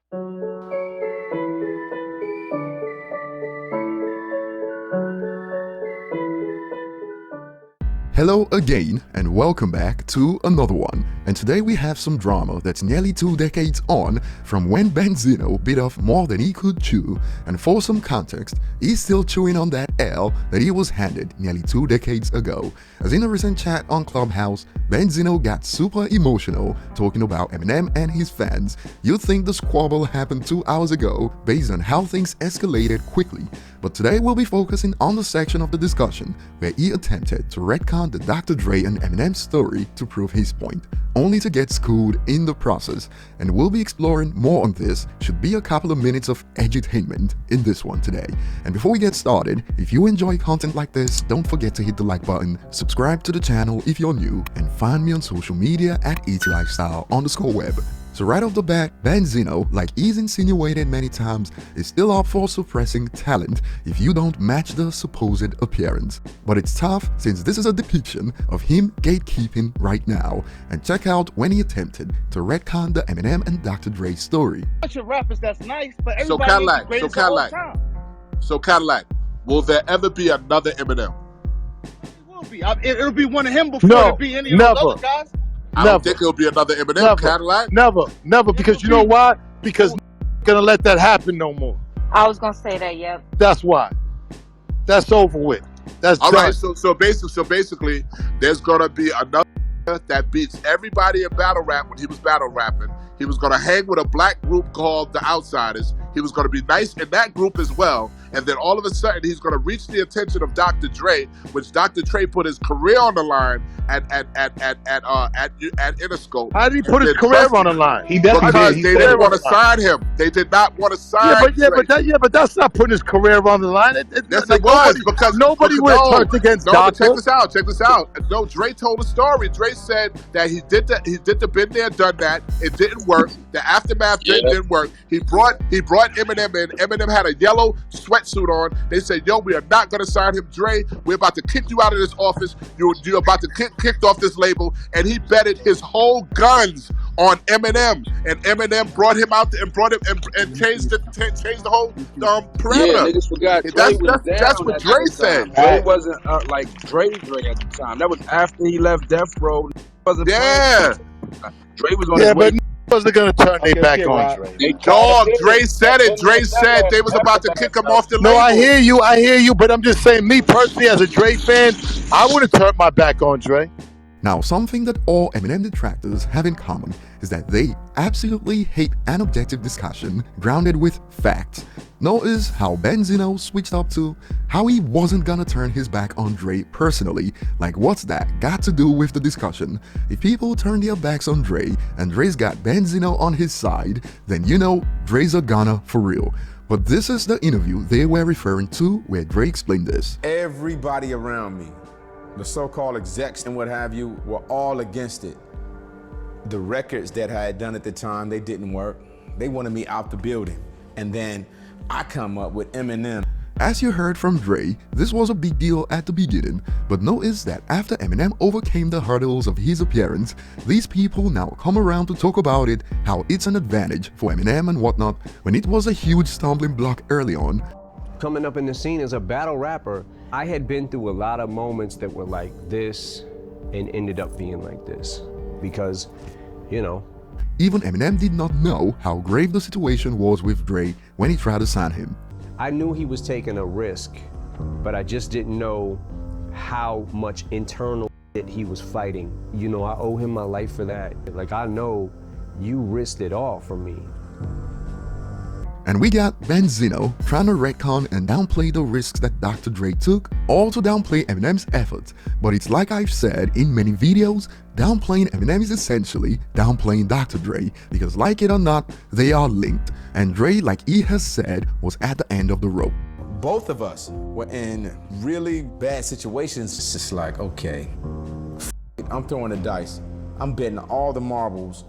Hello again and welcome back to another one, and today we have some drama that's nearly 2 decades on from when Benzino bit off more than he could chew, and for some context, he's still chewing on that L that he was handed nearly 2 decades ago, as in a recent chat on Clubhouse, Benzino got super emotional talking about Eminem and his fans. You'd think the squabble happened 2 hours ago based on how things escalated quickly, but today we'll be focusing on the section of the discussion where he attempted to retcon the Dr. Dre and Eminem story to prove his point, only to get schooled in the process, and we'll be exploring more on this. Should be a couple of minutes of edutainment in this one today. And before we get started, if you enjoy content like this, don't forget to hit the like button, subscribe to the channel if you're new, and find me on social media at ETLifestyle_web. So right off the bat, Benzino, like he's insinuated many times, is still up for suppressing talent if you don't match the supposed appearance. But it's tough since this is a depiction of him gatekeeping right now. And check out when he attempted to retcon the Eminem and Dr. Dre story. Bunch of rappers that's nice, but everybody is the greatest of all time. So Cadillac, will there ever be another Eminem? It will be. It'll be one of him before it'll be any of those other guys. I don't think it'll be another Eminem, Cadillac. Never, because you know why? Because gonna let that happen no more. I was gonna say that, yep. That's why. That's over with. That's all done. right. So basically, there's gonna be another that beats everybody in battle rap when he was battle rapping. He was gonna hang with a black group called the Outsiders. He was gonna be nice in that group as well. And then all of a sudden, he's gonna reach the attention of Dr. Dre, which Dr. Dre put his career on the line at Interscope. How did he put his career on the line? He because they didn't want to sign him. They did not want to sign. But that's not putting his career on the line. Yes, it was, because nobody would have turned against Dr. Check this out. No, Dre told a story. Dre said that he did the been there, done that. It didn't work. The aftermath didn't work. He brought Eminem in. Eminem had a yellow sweatsuit on. They said, "Yo, we are not gonna sign him, Dre. We're about to kick you out of this office. You're about to get kicked off this label." And he betted his whole guns on Eminem, and Eminem brought him out and changed the whole parameter. Yeah, niggas forgot. That's what Dre said. Dre wasn't like Dre at the time. That was after he left Death Row. Yeah. Dre was on his way. Wasn't gonna turn their back on Dre. Dre said it. Dre said they was about to kick him off the label. No, I hear you, but I'm just saying, me personally as a Dre fan, I wouldn't turn my back on Dre. Now, something that all Eminem detractors have in common is that they absolutely hate an objective discussion grounded with facts. Notice how Benzino switched up to how he wasn't gonna turn his back on Dre personally. Like, what's that got to do with the discussion? If people turn their backs on Dre and Dre's got Benzino on his side, then you know Dre's a gunner for real. But this is the interview they were referring to where Dre explained this. Everybody around me, the so-called execs and what have you, were all against it. The records that I had done at the time, they didn't work. They wanted me out the building. And then I come up with Eminem. As you heard from Dre, this was a big deal at the beginning, but notice that after Eminem overcame the hurdles of his appearance, these people now come around to talk about it, how it's an advantage for Eminem and whatnot, when it was a huge stumbling block early on. Coming up in the scene as a battle rapper, I had been through a lot of moments that were like this and ended up being like this because, you know. Even Eminem did not know how grave the situation was with Dre when he tried to sign him. I knew he was taking a risk, but I just didn't know how much internal shit he was fighting. You know, I owe him my life for that. Like, I know you risked it all for me. And we got Benzino trying to retcon and downplay the risks that Dr. Dre took, all to downplay Eminem's efforts. But it's like I've said in many videos, downplaying Eminem is essentially downplaying Dr. Dre, because like it or not, they are linked. And Dre, like he has said, was at the end of the rope. Both of us were in really bad situations. It's just like, okay, I'm throwing the dice. I'm betting all the marbles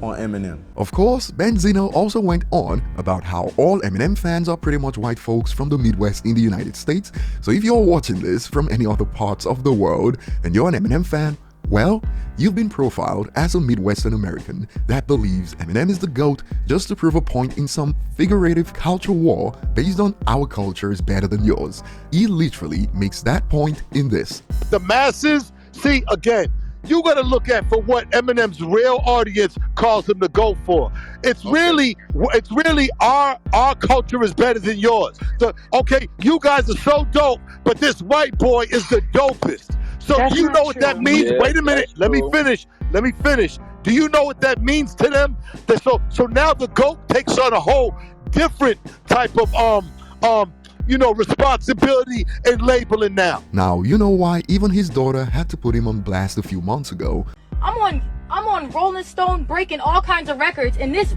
on Eminem. Of course, Benzino also went on about how all Eminem fans are pretty much white folks from the Midwest in the United States. So if you're watching this from any other parts of the world and you're an Eminem fan, Well, you've been profiled as a Midwestern American that believes Eminem is the GOAT just to prove a point in some figurative culture war based on our culture is better than yours. He literally makes that point in this. The masses, see, again, you got to look at for what Eminem's real audience calls him to go for. It's really our culture is better than yours. Okay, you guys are so dope, but this white boy is the dopest. So That's do you not know what true. that means? Yeah, Wait a minute. that's Let me true. finish. Do you know what that means to them? So now the GOAT takes on a whole different type of responsibility and labeling now. Now, you know why even his daughter had to put him on blast a few months ago. I'm on Rolling Stone breaking all kinds of records, and this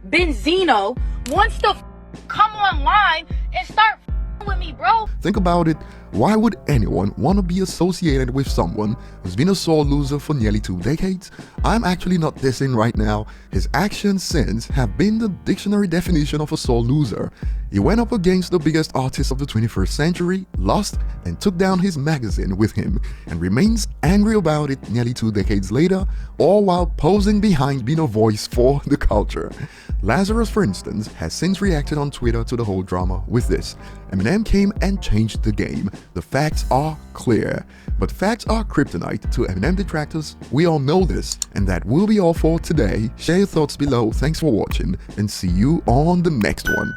Benzino wants to come online and start with me, bro. Think about it. Why would anyone want to be associated with someone who's been a sore loser for nearly 2 decades? I'm actually not dissing right now. His actions since have been the dictionary definition of a sore loser. He went up against the biggest artist of the 21st century, lost, and took down his magazine with him, and remains angry about it nearly 2 decades later, all while posing behind being a voice for the culture. Lazarus, for instance, has since reacted on Twitter to the whole drama with this. Eminem came and changed the game. The facts are clear. But facts are kryptonite to Eminem detractors. We all know this. And that will be all for today. Share your thoughts below. Thanks for watching, and see you on the next one.